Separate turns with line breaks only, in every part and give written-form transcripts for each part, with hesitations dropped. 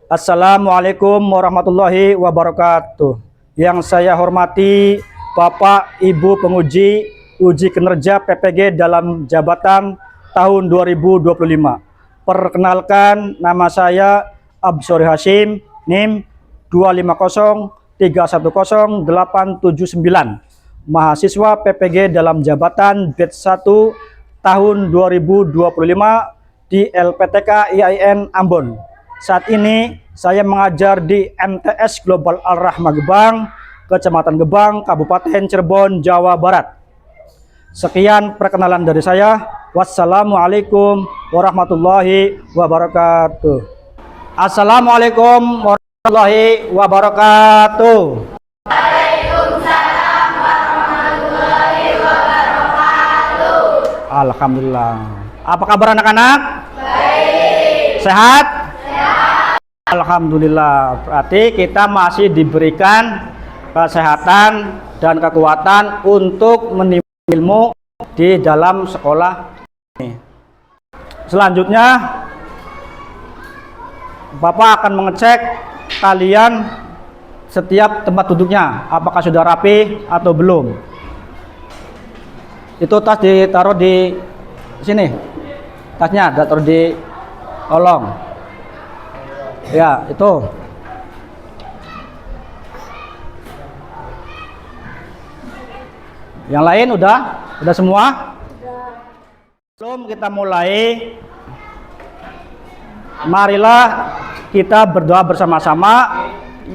Assalamualaikum warahmatullahi wabarakatuh. Yang saya hormati Bapak Ibu penguji uji kinerja PPG dalam jabatan tahun 2025. Perkenalkan, nama saya Absori Hashim, NIM 250310879. Mahasiswa PPG dalam jabatan batch 1 tahun 2025 di LPTK IAIN Ambon. Saat ini saya mengajar di MTS Global Al-Rahmah Gebang, Kecamatan Gebang, Kabupaten Cirebon, Jawa Barat. Sekian perkenalan dari saya. Wassalamualaikum warahmatullahi wabarakatuh. Assalamualaikum warahmatullahi wabarakatuh.
Waalaikumsalam warahmatullahi wabarakatuh.
Alhamdulillah. Apa kabar anak-anak?
Baik.
Sehat? Alhamdulillah, berarti kita masih diberikan kesehatan dan kekuatan untuk menimba ilmu di dalam sekolah ini. Selanjutnya, Bapak akan mengecek kalian setiap tempat duduknya, apakah sudah rapi atau belum. Itu tas ditaruh di sini, tasnya ditaruh di kolong. Ya, itu. Yang lain udah semua? Sebelum kita mulai, marilah kita berdoa bersama-sama,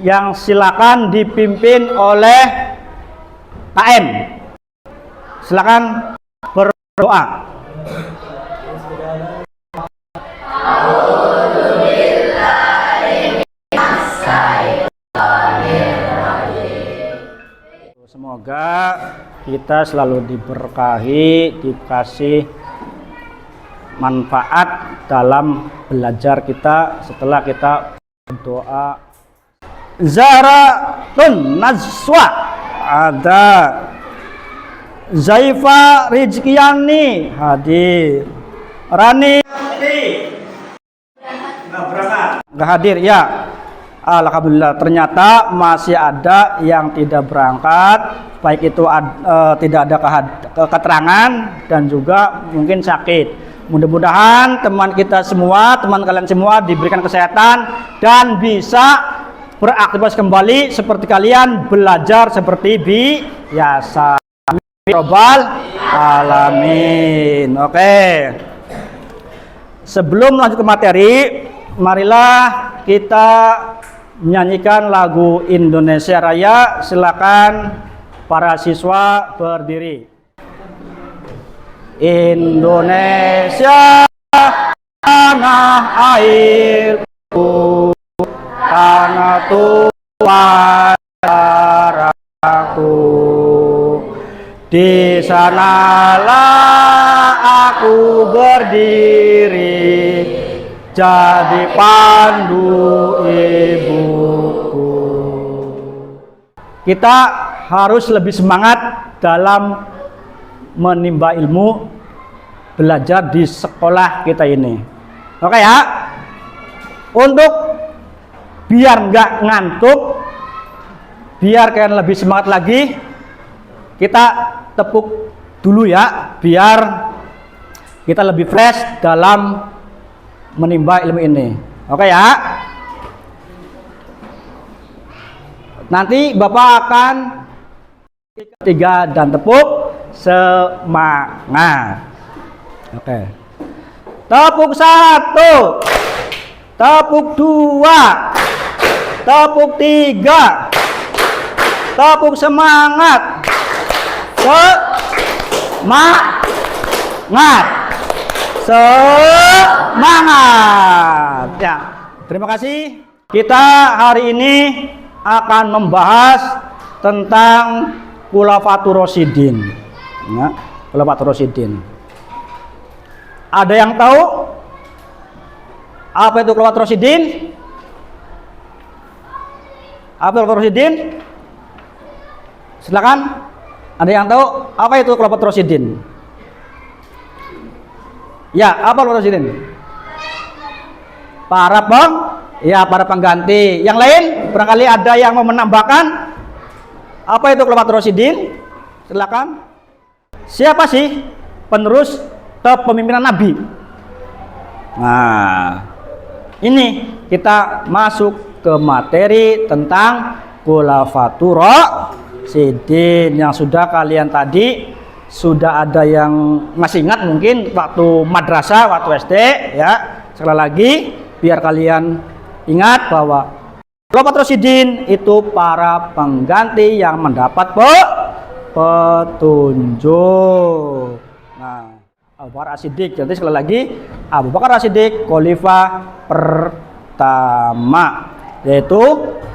yang silakan dipimpin oleh KM. Silakan berdoa. Semoga kita selalu diberkahi, dikasih manfaat dalam belajar kita setelah kita berdoa. Zaratun Najwa, ada Zaifa Rizkyani hadir. Rani nggak hadir ya. Alhamdulillah, ternyata masih ada yang tidak berangkat, baik itu tidak ada keterangan dan juga mungkin sakit. Mudah-mudahan teman kita semua, teman kalian semua diberikan kesehatan dan bisa beraktivitas kembali seperti kalian belajar seperti biasa. Robbal alamin. Oke. Sebelum lanjut ke materi, marilah kita menyanyikan lagu Indonesia Raya. Silakan para siswa berdiri. Indonesia tanah airku, tanah Tuhan darahku, di sanalah aku berdiri, jadi pandu ibuku. Kita harus lebih semangat dalam menimba ilmu, belajar di sekolah kita ini. Oke ya. Untuk biar nggak ngantuk, biar kalian lebih semangat lagi, kita tepuk dulu ya, biar kita lebih fresh dalam menimba ilmu ini. Oke ya. Nanti Bapak akan tiga dan tepuk semangat. Oke. Tepuk 1, tepuk 2, tepuk 3, tepuk semangat, semangat ya. Terima kasih. Kita hari ini akan membahas tentang Khulafatur Rasyidin ya, Khulafatur Rasyidin. Ada yang tahu apa itu Khulafatur Rasyidin? Apa Khulafatur Rasyidin? Silakan. Ada yang tahu apa itu Khulafatur Rasyidin? Ya, apa Khulafatur Rasyidin? Para Ya, para pengganti. Yang lain barangkali ada yang mau menambahkan. Apa itu Khulafatur Rasyidin? Silakan. Siapa sih penerus kepemimpinan Nabi? Nah, ini kita masuk ke materi tentang Khulafatur Rasyidin yang sudah kalian tadi sudah ada yang masih ingat mungkin waktu madrasah, waktu SD ya. Sekali lagi biar kalian ingat bahwa Khulafatur Rasyidin itu para pengganti yang mendapat petunjuk. Nah, Abu Bakar As-Siddiq. Jadi sekali lagi Abu Bakar As-Siddiq khalifah pertama, yaitu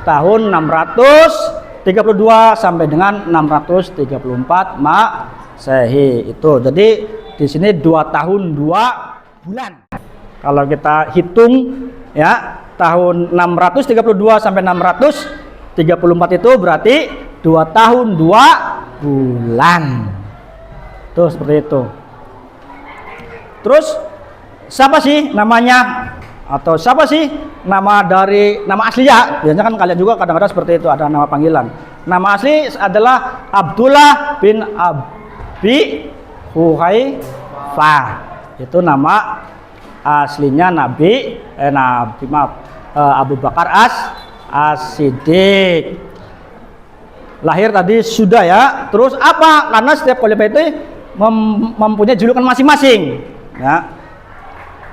tahun 632 sampai dengan 634 Masehi itu. Jadi di sini 2 tahun 2 bulan. Kalau kita hitung ya, tahun 632 sampai 634 itu berarti 2 tahun 2 bulan. Tuh seperti itu. Terus siapa sih namanya, atau siapa sih nama dari nama aslinya? Biasanya kan kalian juga kadang-kadang seperti itu, ada nama panggilan. Nama asli adalah Abdullah bin Abi Quhaifah. Itu nama aslinya Abu Bakar As-Siddiq. Lahir tadi sudah ya. Terus apa? Karena setiap khalifah itu mempunyai julukan masing-masing. Ya.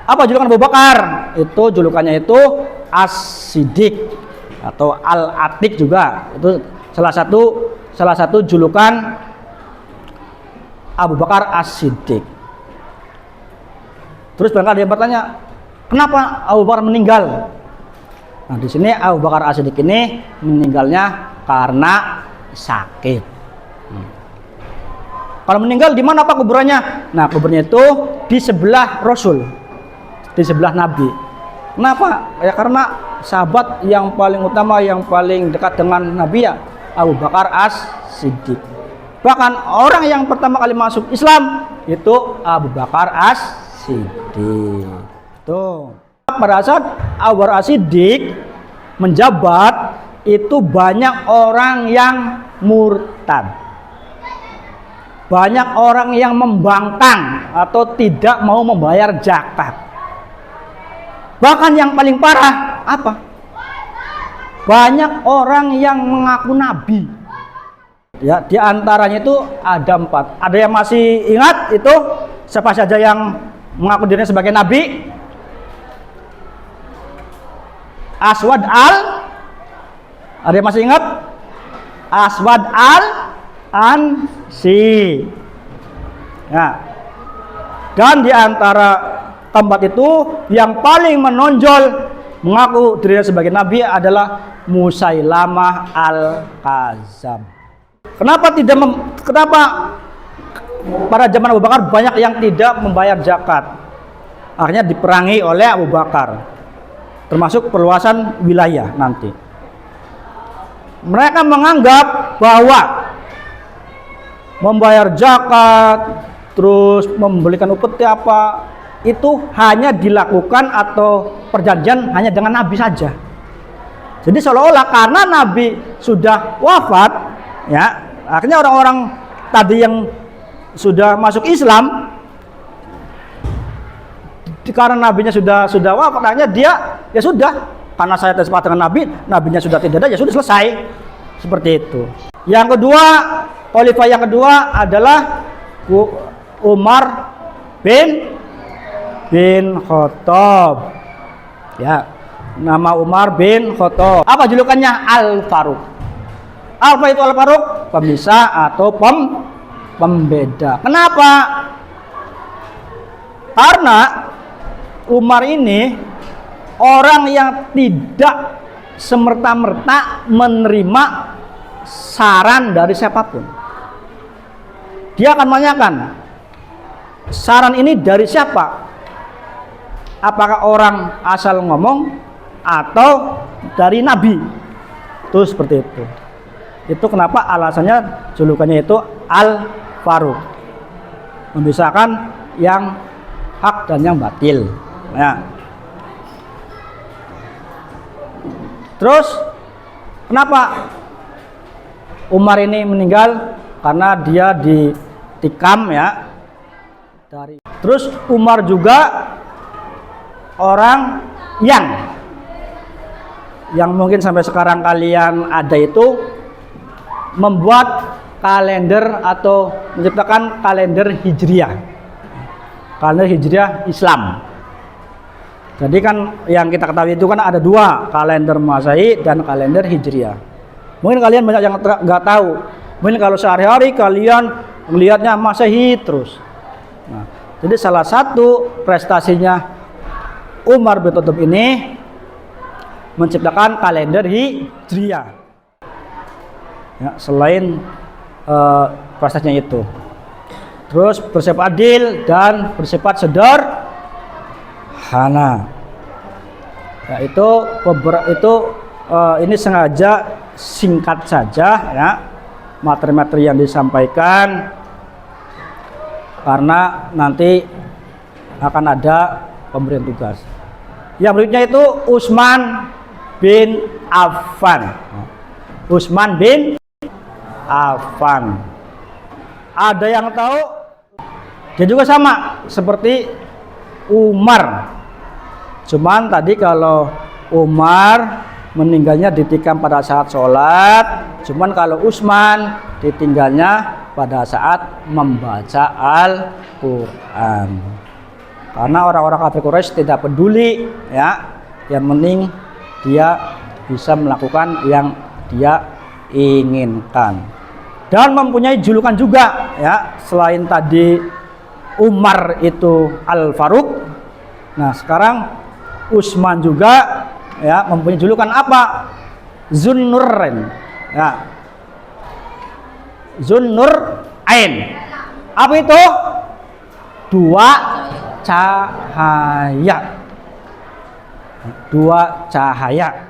Apa julukan Abu Bakar? Itu julukannya itu As-Siddiq atau Al-Atiq juga. Itu salah satu julukan Abu Bakar As-Siddiq. Terus barangkali dia bertanya, kenapa Abu Bakar meninggal? Nah, di sini Abu Bakar As-Siddiq ini meninggalnya karena sakit. Kalau meninggal di mana Pak kuburannya? Nah, kuburnya itu di sebelah Rasul, di sebelah Nabi. Kenapa? Ya karena sahabat yang paling utama, yang paling dekat dengan Nabi ya Abu Bakar As-Siddiq. Bahkan orang yang pertama kali masuk Islam itu Abu Bakar As-Siddiq. Tuh. Pada saat Abu Bakar As-Siddiq menjabat, itu banyak orang yang murtad. Banyak orang yang membangkang atau tidak mau membayar zakat. Bahkan yang paling parah apa? Banyak orang yang mengaku nabi. Ya, di antaranya itu ada 4. Ada yang masih ingat itu siapa saja yang mengaku dirinya sebagai nabi? Aswad ada yang masih ingat? Aswad Ansi. Ya. Dan di antara tempat itu yang paling menonjol mengaku dirinya sebagai nabi adalah Musailamah Al-Kadzab. Kenapa pada zaman Abu Bakar banyak yang tidak membayar zakat? Akhirnya diperangi oleh Abu Bakar, termasuk perluasan wilayah nanti. Mereka menganggap bahwa membayar zakat, terus membelikan upeti apa, itu hanya dilakukan atau perjanjian hanya dengan Nabi saja. Jadi seolah-olah karena Nabi sudah wafat, ya, akhirnya orang-orang tadi yang sudah masuk Islam, karena nabinya sudah wafat, akhirnya dia ya sudah, karena saya tersepat dengan nabi, nabinya sudah tidak ada, ya sudah selesai. Seperti itu. Yang kedua, khalifah yang kedua adalah Umar bin Khattab. Ya, nama Umar bin Khattab. Apa julukannya? Al-Faruq. Apa itu Al-Faruq? Pemisah atau pembeda. Kenapa? Karena Umar ini orang yang tidak semerta-merta menerima saran dari siapapun. Dia akan menanyakan, saran ini dari siapa? Apakah orang asal ngomong atau dari Nabi? Itu seperti itu. Itu kenapa alasannya julukannya itu Al-Faruq, memisahkan yang hak dan yang batil. Ya. Terus kenapa Umar ini meninggal? Karena dia ditikam ya. Terus Umar juga orang yang mungkin sampai sekarang kalian ada itu membuat kalender atau menciptakan kalender Hijriah. Kalender Hijriah Islam. Jadi kan yang kita ketahui itu kan ada dua, kalender Masehi dan kalender Hijriah. Mungkin kalian banyak yang nggak tahu. Mungkin kalau sehari-hari kalian melihatnya Masehi terus. Nah, jadi salah satu prestasinya Umar bin Khattab ini menciptakan kalender Hijriah. Ya, selain prestasinya itu, terus bersifat adil dan bersifat sederhana. Ya, ini sengaja singkat saja ya materi-materi yang disampaikan, karena nanti akan ada pemberian tugas. Yang berikutnya itu Utsman bin Affan. Utsman bin Affan. Ada yang tahu? Dia juga sama seperti Umar. Cuman tadi kalau Umar meninggalnya ditikam pada saat sholat, cuman kalau Utsman ditinggalnya pada saat membaca Al-Quran. Karena orang-orang kafir Quraisy tidak peduli ya, yang penting dia bisa melakukan yang dia inginkan. Dan mempunyai julukan juga ya, selain tadi Umar itu Al-Faruq. Nah, sekarang Utsman juga ya mempunyai julukan apa? Zunnurain. Ya. Zunnurain. Apa itu? Dua cahaya. Dua cahaya.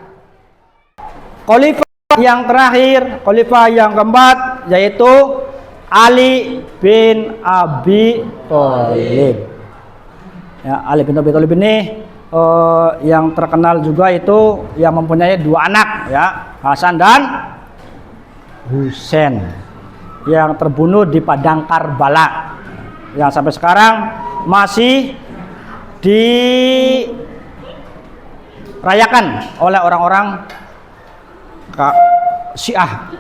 Khalifah yang terakhir, khalifah yang keempat, yaitu Ali bin Abi Thalib. Ya, Ali bin Abi Thalib ini yang terkenal juga itu yang mempunyai dua anak ya, Hasan dan Husain, yang terbunuh di padang Karbala, yang sampai sekarang masih dirayakan oleh orang-orang Syiah.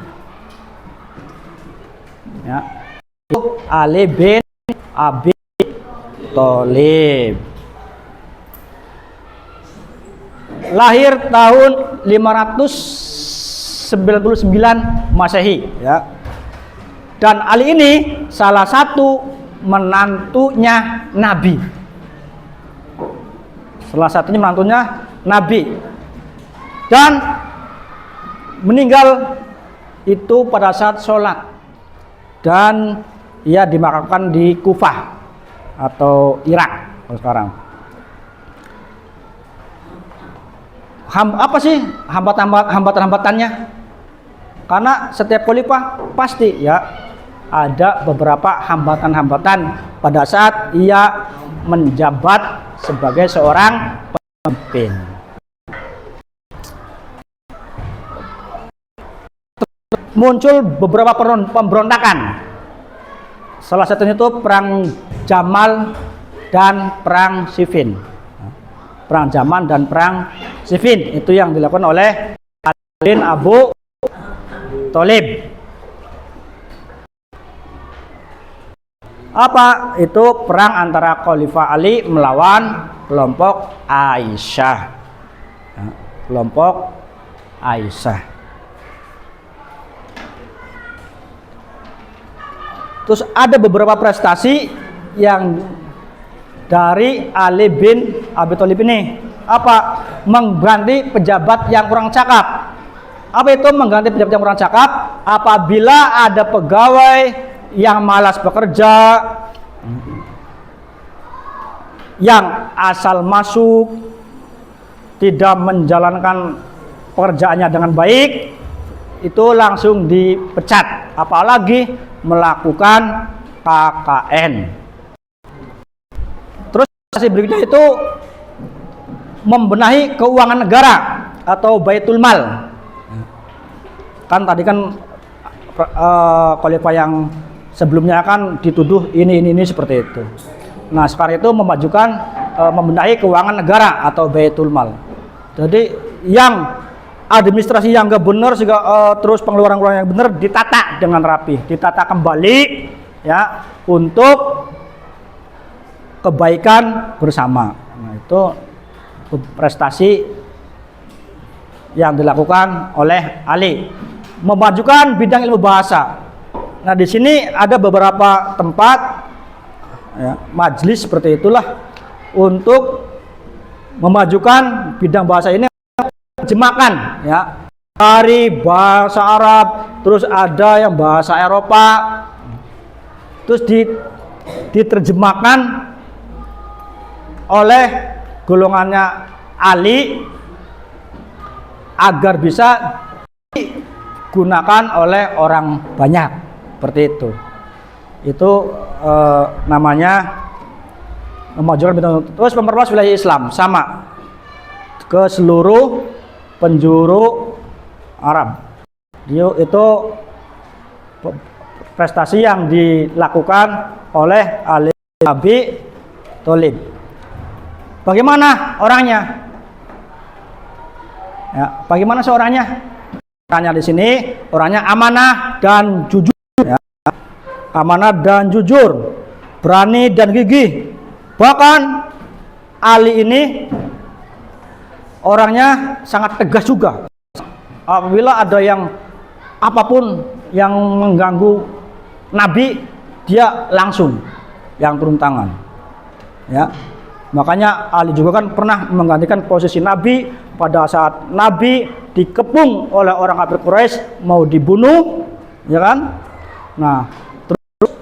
Ya. Ali bin Abi Thalib lahir tahun 599 Masehi ya. Dan Ali ini salah satu menantunya Nabi. Salah satunya menantunya Nabi. Dan meninggal itu pada saat sholat. Dan ia dimakamkan di Kufah atau Irak sekarang. Apa sih hambatan-hambatannya? Karena setiap khalifah pasti ya ada beberapa hambatan-hambatan pada saat ia menjabat sebagai seorang pemimpin. Muncul beberapa pemberontakan. Salah satunya itu perang Jamal dan perang Siffin. Perang Jamal dan perang Siffin itu yang dilakukan oleh Ali bin Abi Thalib. Apa itu? Perang antara Khalifah Ali melawan kelompok Aisyah. Kelompok Aisyah. Terus ada beberapa prestasi yang dari Ali bin Abi Thalib ini. Apa? Mengganti pejabat yang kurang cakap. Apa itu mengganti pejabat yang kurang cakap? Apabila ada pegawai yang malas bekerja, yang asal masuk, tidak menjalankan pekerjaannya dengan baik, itu langsung dipecat. Apalagi melakukan KKN. Terus berikutnya itu membenahi keuangan negara. atau Baitul Mal. Kan tadi kan khalifah yang sebelumnya kan dituduh ini seperti itu. Nah, sekarang itu memajukan membenahi keuangan negara atau Baitul Mal. Jadi yang administrasi yang nggak benar juga terus pengeluaran yang benar ditata dengan rapi, ditata kembali ya untuk kebaikan bersama. Nah, itu prestasi yang dilakukan oleh Ali. Memajukan bidang ilmu bahasa. Nah, di sini ada beberapa tempat ya, majelis seperti itulah untuk memajukan bidang bahasa ini. Terjemahkan ya dari bahasa Arab, terus ada yang bahasa Eropa, terus diterjemahkan oleh golongannya Ali agar bisa digunakan oleh orang banyak seperti itu. Itu namanya memajukan bidang. Terus memperluas wilayah Islam sama ke seluruh penjuru Arab. Itu prestasi yang dilakukan oleh Ali bin Abi Thalib. Bagaimana orangnya? Ya, bagaimana seorangnya? Orangnya di sini orangnya amanah dan jujur. Ya. Amanah dan jujur, berani dan gigih. Bahkan Ali ini orangnya sangat tegas juga. Apabila ada yang apapun yang mengganggu Nabi, dia langsung yang turun tangan. Ya, makanya Ali juga kan pernah menggantikan posisi Nabi pada saat Nabi dikepung oleh orang kafir Quraisy mau dibunuh, ya kan? Nah, terus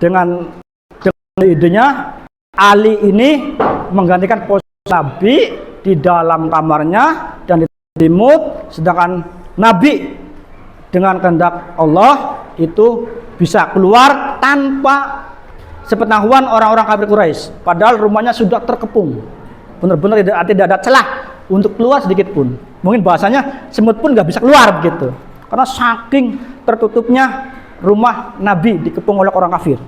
dengan idenya Ali ini menggantikan posisi Nabi di dalam kamarnya dan diselimut, sedangkan Nabi dengan kehendak Allah itu bisa keluar tanpa sepengetahuan orang-orang kafir Quraisy, padahal rumahnya sudah terkepung, benar-benar tidak ada celah untuk keluar sedikit pun. Mungkin bahasanya semut pun nggak bisa keluar begitu, karena saking tertutupnya rumah Nabi dikepung oleh orang kafir.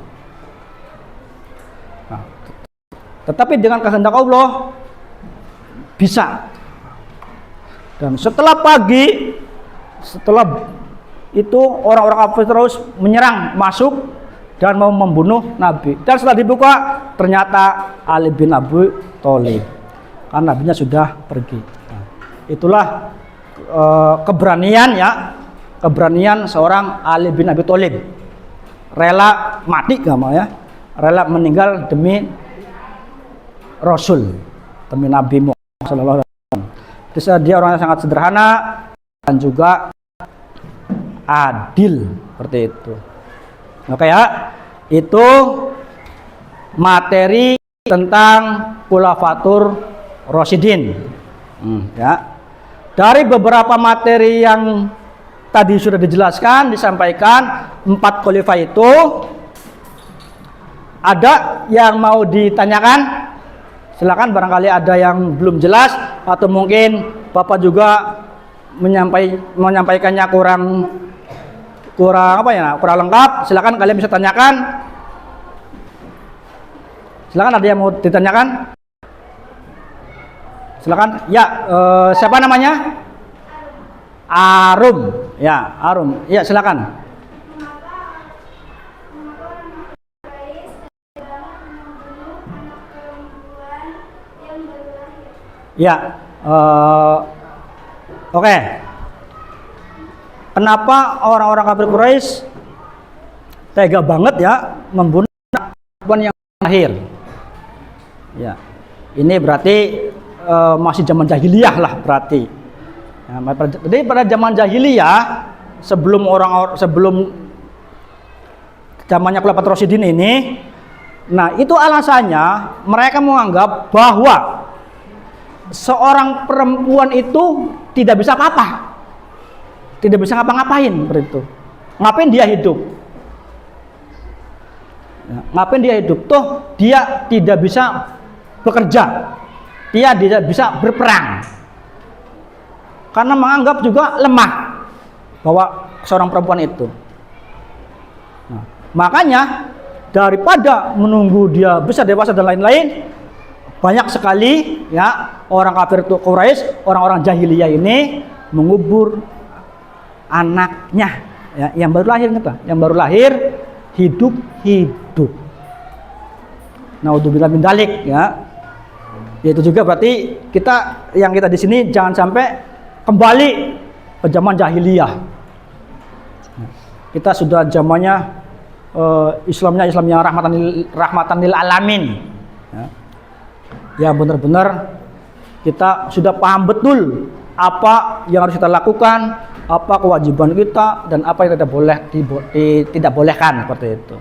Nah, tetapi dengan kehendak Allah bisa. Dan setelah pagi, setelah itu orang-orang kafir terus menyerang, masuk dan mau membunuh Nabi. Dan setelah dibuka, ternyata Ali bin Abi Thalib, karena nabinya sudah pergi. Nah, itulah keberanian ya, keberanian seorang Ali bin Abi Thalib, rela mati gak mau ya, rela meninggal demi Rasul, demi Nabi Muhammad Sallallahu Alaihi Wasallam. Terus dia orangnya sangat sederhana dan juga adil seperti itu. Oke ya, itu materi tentang Khulafatur Rasyidin. Ya, dari beberapa materi yang tadi sudah dijelaskan, disampaikan 4 khalifah itu, ada yang mau ditanyakan? Silakan, barangkali ada yang belum jelas atau mungkin Bapak juga menyampaikannya kurang apa ya, kurang lengkap. Silakan kalian bisa tanyakan. Silakan, ada yang mau ditanyakan? Silakan. Ya, siapa namanya? Arum. Ya, Arum. Ya, silakan. Ya, oke. Kenapa orang-orang kafir Quraisy tega banget ya membunuh perempuan yang lahir? Ya, ini berarti masih zaman jahiliyah lah berarti. Ya, jadi pada zaman jahiliyah, sebelum zamannya Khulafatur Rasyidin ini, nah itu alasannya mereka menganggap bahwa seorang perempuan itu tidak bisa apa-apa, tidak bisa ngapa-ngapain seperti itu. Ngapain dia hidup? Ya, ngapain dia hidup? Toh dia tidak bisa bekerja, dia tidak bisa berperang. karena menganggap juga lemah bahwa seorang perempuan itu. Nah, makanya daripada menunggu dia besar dewasa dan lain-lain, banyak sekali ya orang kafir itu Quraisy, orang-orang jahiliyah ini mengubur anaknya ya, yang baru lahir nih Pak, yang baru lahir hidup. Naudzubillah min dzalik ya. Yaitu juga berarti kita di sini jangan sampai kembali ke zaman jahiliyah. Kita sudah zamannya Islam yang rahmatan lil alamin. Ya benar-benar kita sudah paham betul apa yang harus kita lakukan, apa kewajiban kita dan apa yang tidak bolehkan seperti itu.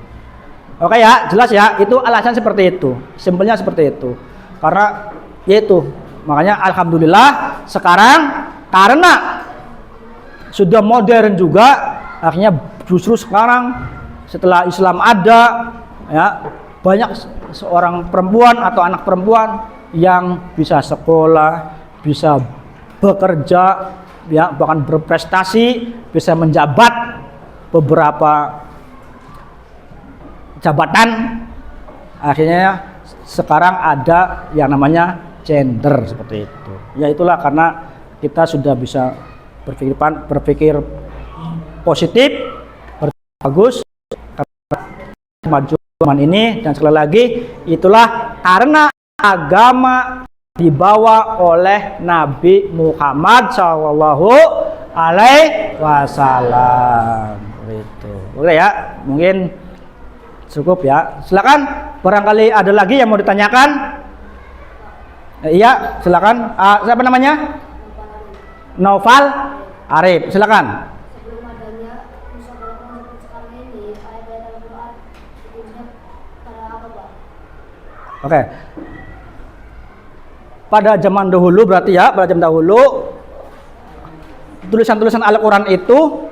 Oke ya, jelas ya, itu alasan seperti itu, simpelnya seperti itu. Karena yaitu makanya alhamdulillah sekarang karena sudah modern juga, akhirnya justru sekarang setelah Islam ada ya, banyak seorang perempuan atau anak perempuan yang bisa sekolah, bisa bekerja ya, bahkan berprestasi, bisa menjabat beberapa jabatan. Akhirnya sekarang ada yang namanya gender seperti itu. Ya itulah karena kita sudah bisa berpikir positif, bagus, maju zaman ini. Dan sekali lagi itulah karena agama dibawa oleh Nabi Muhammad Shallallahu Alaihi Wasallam. Itu, oke ya, mungkin cukup ya. Silakan, barangkali ada lagi yang mau ditanyakan. Iya, silakan. Siapa namanya? Noval Arif. Silakan.
Sebelum adanya musyawarah sekarang ini, ayat-ayat Al-Quran sebelumnya pada apa, Pak?
Oke. Pada zaman dahulu berarti ya, pada zaman dahulu tulisan-tulisan Al-Quran itu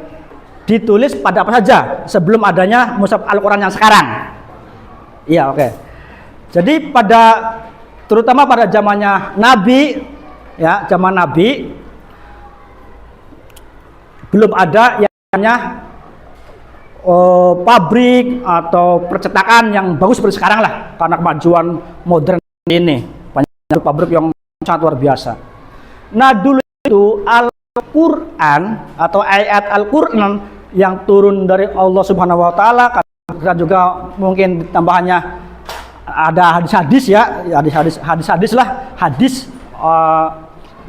ditulis pada apa saja sebelum adanya mushaf Al-Quran yang sekarang. Iya, oke. Jadi terutama pada zamannya Nabi, ya, zaman Nabi belum ada yang namanya pabrik atau percetakan yang bagus seperti sekarang lah, karena kemajuan modern ini. Banyak pabrik yang sangat luar biasa. Nah, dulu itu Al-Quran atau ayat Al-Quran yang turun dari Allah Subhanahu wa taala, dan juga mungkin tambahannya ada hadis-hadis ya, hadis-hadis lah,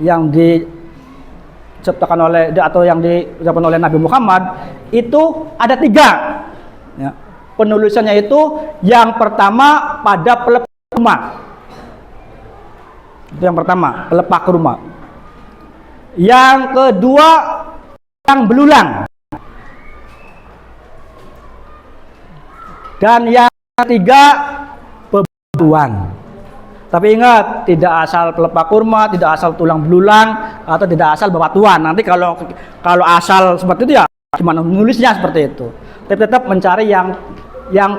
yang diciptakan oleh atau yang diucapkan oleh Nabi Muhammad itu ada 3 ya. Penulisannya itu yang pertama pada pelepah kurma. Itu yang pertama, pelepah kurma. Yang kedua yang belulang. Dan yang ketiga bebuan. Tapi ingat, tidak asal pelepah kurma, tidak asal tulang belulang, atau tidak asal bebatuan. Nanti kalau asal seperti itu ya gimana menulisnya seperti itu. Tapi tetap mencari yang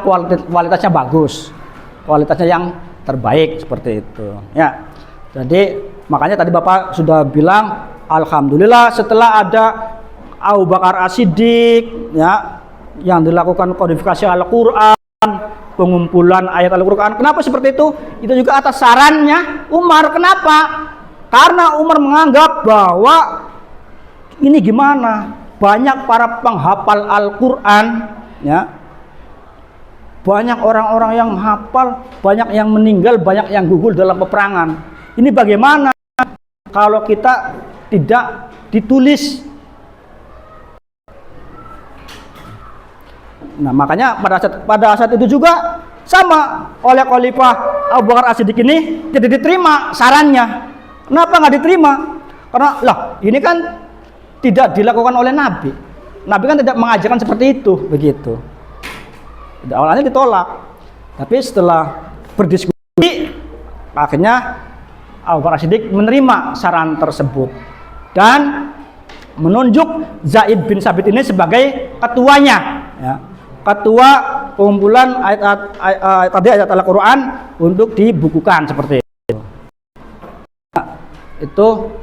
kualitasnya bagus, kualitasnya yang terbaik seperti itu. Ya. Jadi makanya tadi Bapak sudah bilang, alhamdulillah setelah ada Abu Bakar As-Siddiq ya, yang dilakukan kodifikasi Al-Quran, pengumpulan ayat Al-Quran. Kenapa seperti itu? Itu juga atas sarannya Umar. Kenapa? Karena Umar menganggap bahwa ini gimana? Banyak para penghafal Al-Quran ya, banyak orang-orang yang hafal, banyak yang meninggal, banyak yang gugur dalam peperangan. Ini bagaimana kalau kita tidak ditulis? Nah, makanya pada saat itu juga sama oleh Khalifah Abu Bakar As-Siddiq ini tidak diterima sarannya. Kenapa nggak diterima? Karena lah ini kan tidak dilakukan oleh Nabi. Nabi kan tidak mengajarkan seperti itu, begitu. Awalnya ditolak, tapi setelah berdiskusi akhirnya Abu Bakar As-Siddiq menerima saran tersebut dan menunjuk Zaid bin Sabit ini sebagai ketuanya ya. Ketua pengumpulan ayat Al-Quran untuk dibukukan seperti itu. Itu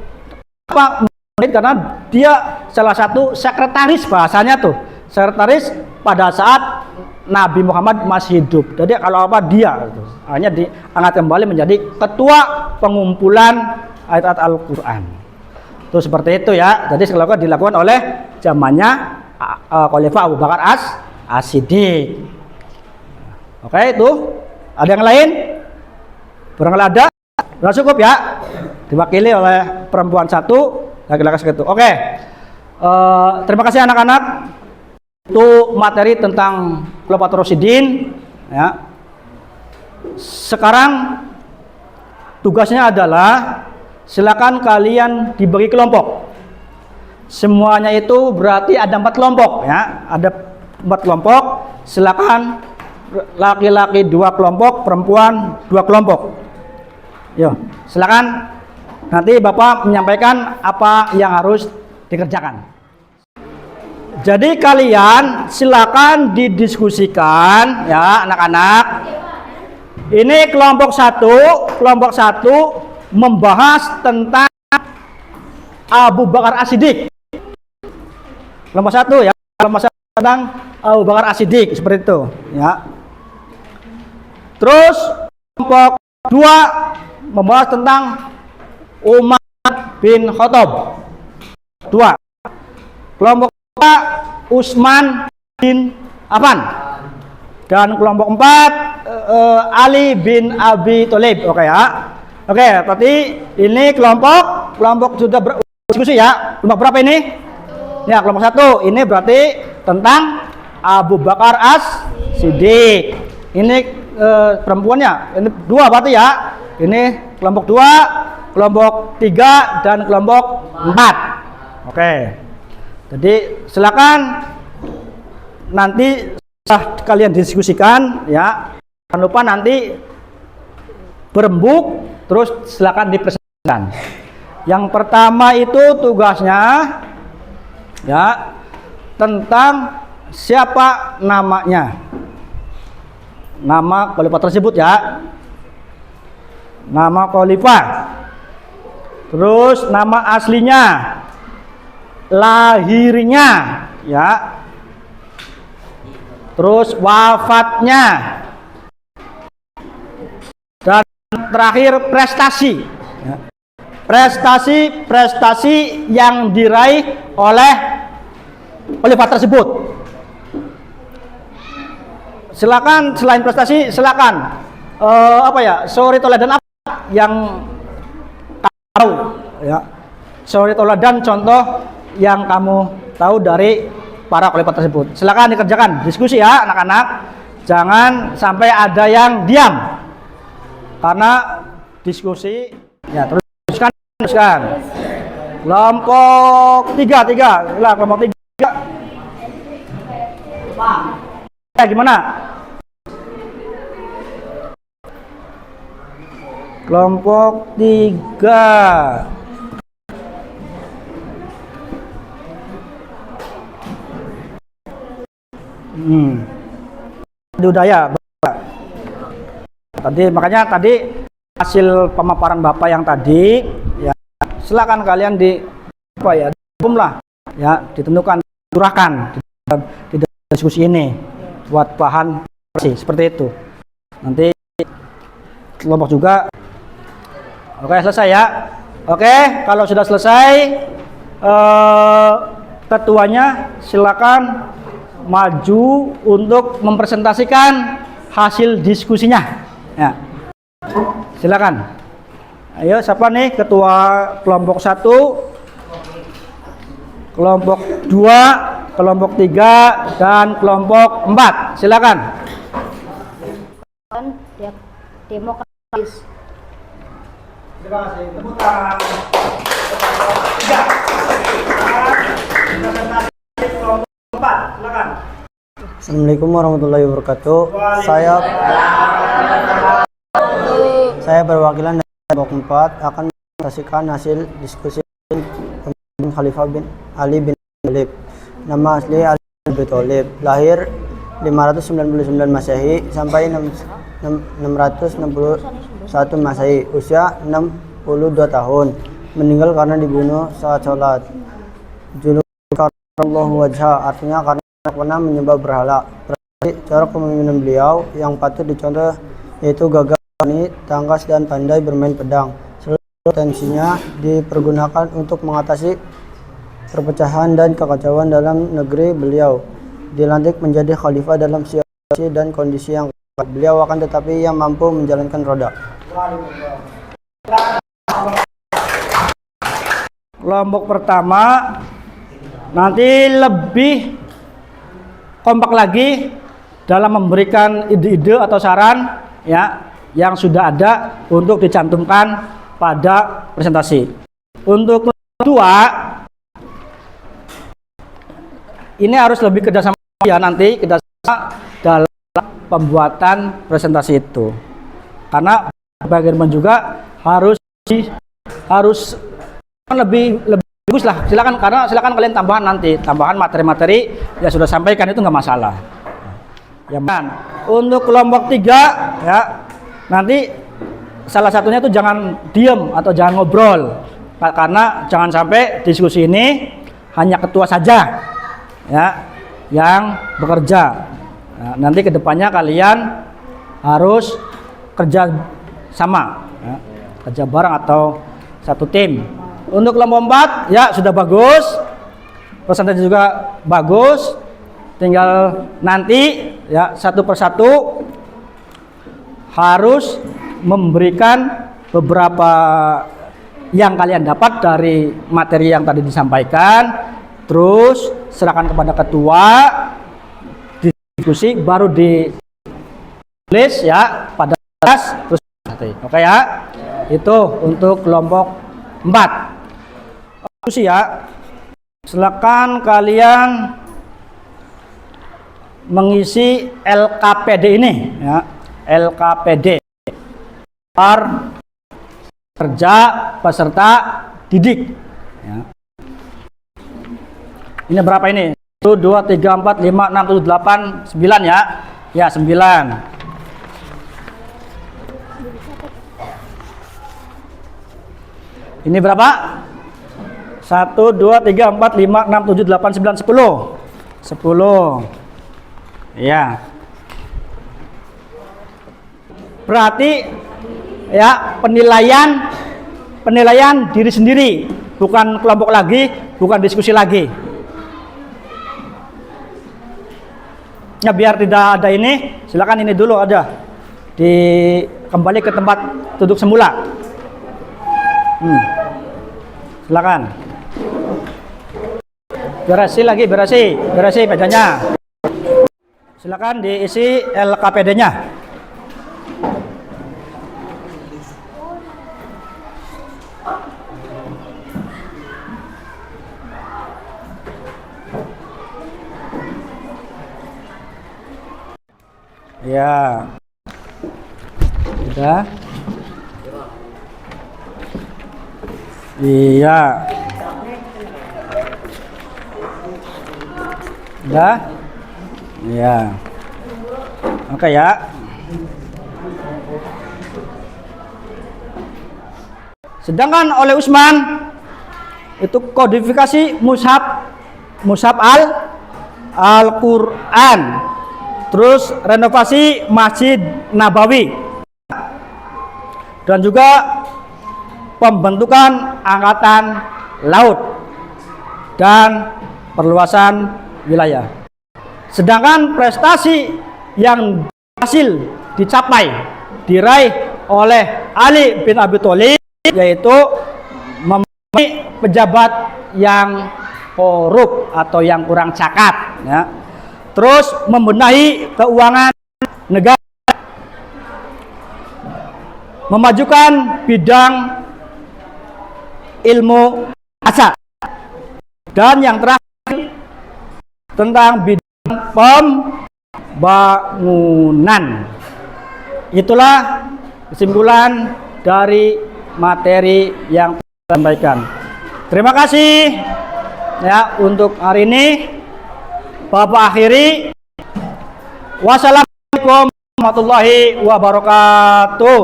apa menit karena dia salah satu sekretaris, bahasanya tuh sekretaris pada saat Nabi Muhammad masih hidup. Jadi kalau apa dia gitu. Hanya diangkat kembali menjadi ketua pengumpulan ayat-ayat Al-Quran. Itu seperti itu ya. Jadi dilakukan oleh zamannya Khalifah Abu Bakar As-Siddiq. Oke, itu ada yang lain? Barangkali ada? Sudah cukup ya. Diwakili oleh perempuan satu, laki-laki satu. Oke. Terima kasih anak-anak. Itu materi tentang Khulafaur Rasyidin ya. Sekarang tugasnya adalah silakan kalian dibagi kelompok. Semuanya itu berarti ada 4 kelompok ya. Ada 4 kelompok. Silakan laki-laki 2 kelompok, perempuan 2 kelompok. Yo, silakan nanti Bapak menyampaikan apa yang harus dikerjakan. Jadi kalian silakan didiskusikan ya anak-anak. Ini kelompok 1 membahas tentang Abu Bakar As-Siddiq. Kelompok 1 ya, kelompok 1 tentang Abu Bakar As-Siddiq seperti itu ya. Terus kelompok 2 membahas tentang Umar bin Khattab. 2. Kelompok 3 Utsman bin Affan. Dan kelompok 4 Ali bin Abi Thalib. Oke ya. Oke, berarti ini kelompok sudah berdiskusi ya. Kelompok berapa ini? Ya, kelompok 1 ini berarti tentang Abu Bakar As-Siddiq. Ini perempuannya. Ini 2 berarti ya. Ini kelompok 2, kelompok 3 dan kelompok 4. Oke. Jadi silakan nanti setelah kalian diskusikan ya. Jangan lupa nanti berembuk terus silakan dipresentasikan. Yang pertama itu tugasnya ya tentang siapa namanya. Nama khalifah tersebut ya. Nama khalifah. Terus nama aslinya, lahirnya ya, terus wafatnya, dan terakhir prestasi ya. Prestasi yang diraih oleh khalifah tersebut. Silakan selain prestasi silakan apa ya, suri teladan apa yang tahu ya, suri teladan contoh yang kamu tahu dari para khalifah tersebut. Silakan dikerjakan diskusi ya anak-anak. Jangan sampai ada yang diam. Karena diskusi ya teruskan. Kelompok 3 lah, kelompok 3. Ya, gimana? Kelompok 3. Udah ya. Makanya tadi hasil pemaparan Bapak yang tadi ya, silakan kalian lah ya, ditentukan, curahkan di diskusi ini buat bahan seperti itu. Nanti kelompok juga. Oke, selesai ya. Oke, kalau sudah selesai ketuanya silakan maju untuk mempresentasikan hasil diskusinya ya. Silakan. Ayo, siapa nih ketua kelompok 1, kelompok 2, kelompok 3 dan kelompok 4. Silakan.
Demokratis.
Terima kasih. Tepuk tangan. Kelompok 4, silakan.
Assalamualaikum warahmatullahi wabarakatuh. Saya perwakilan dari kelompok 4 akan mempresentasikan hasil diskusi tentang Khalifah bin Ali bin Abi Thalib. Nama asli Ali bin Abi Thalib, lahir 599 Masehi sampai 661 Masehi, usia 62 tahun. meninggal karena dibunuh saat sholat. Juluk karramallahu wajha, artinya karena pernah menyembah berhala. Berarti cara kepemimpinan beliau yang patut dicontoh yaitu gagah berani, tangkas dan pandai bermain pedang. Seluruh tensinya dipergunakan untuk mengatasi perpecahan dan kekacauan dalam negeri. Beliau dilantik menjadi khalifah dalam situasi dan kondisi yang ketat. Beliau akan tetapi yang mampu menjalankan roda.
Kelompok pertama nanti lebih kompak lagi dalam memberikan ide-ide atau saran ya yang sudah ada untuk dicantumkan pada presentasi. Untuk kedua ini harus lebih kerjasama ya, nanti kerjasama dalam pembuatan presentasi itu, karena bagian juga harus lebih bagus lah. Silakan kalian tambahan materi-materi yang sudah sampaikan, itu nggak masalah ya. Untuk kelompok 3 ya, nanti salah satunya itu jangan diem atau jangan ngobrol, karena jangan sampai diskusi ini hanya ketua saja ya yang bekerja. Nah, nanti kedepannya kalian harus kerja sama ya, kerja bareng atau satu tim. Untuk kelompok 4 ya sudah bagus, presentasi juga bagus, tinggal nanti ya satu persatu harus memberikan beberapa yang kalian dapat dari materi yang tadi disampaikan, terus serahkan kepada ketua, diskusi, baru ditulis ya pada kelas, terus oke ya. Itu untuk kelompok 4. Diskusi ya, silakan kalian mengisi LKPD ini ya, LKPD kerja peserta didik ya. Ini berapa ini? 1, 2, 3, 4, 5, 6, 7, 8, 9 ya. Ya 9. Ini berapa? 1, 2, 3, 4, 5, 6, 7, 8, 9, 10. 10. Ya. Berarti ya penilaian diri sendiri, bukan kelompok lagi, bukan diskusi lagi. Ya biar tidak ada ini, silakan ini dulu ada kembali ke tempat duduk semula. Silakan. Berasi mejanya. Silakan diisi LKPD-nya. Ya. Sudah. Iya. Sudah. Iya. Oke ya. Sedangkan oleh Usman itu kodifikasi mushaf Al-Qur'an. Terus renovasi Masjid Nabawi. Dan juga pembentukan angkatan laut dan perluasan wilayah. Sedangkan prestasi yang hasil diraih oleh Ali bin Abi Thalib yaitu memilih pejabat yang korup atau yang kurang cakap ya. Terus membenahi keuangan negara, memajukan bidang ilmu asal, dan yang terakhir tentang bidang pembangunan. Itulah kesimpulan dari materi yang disampaikan. Terima kasih ya untuk hari ini. Bapak akhiri. Wassalamualaikum warahmatullahi wabarakatuh.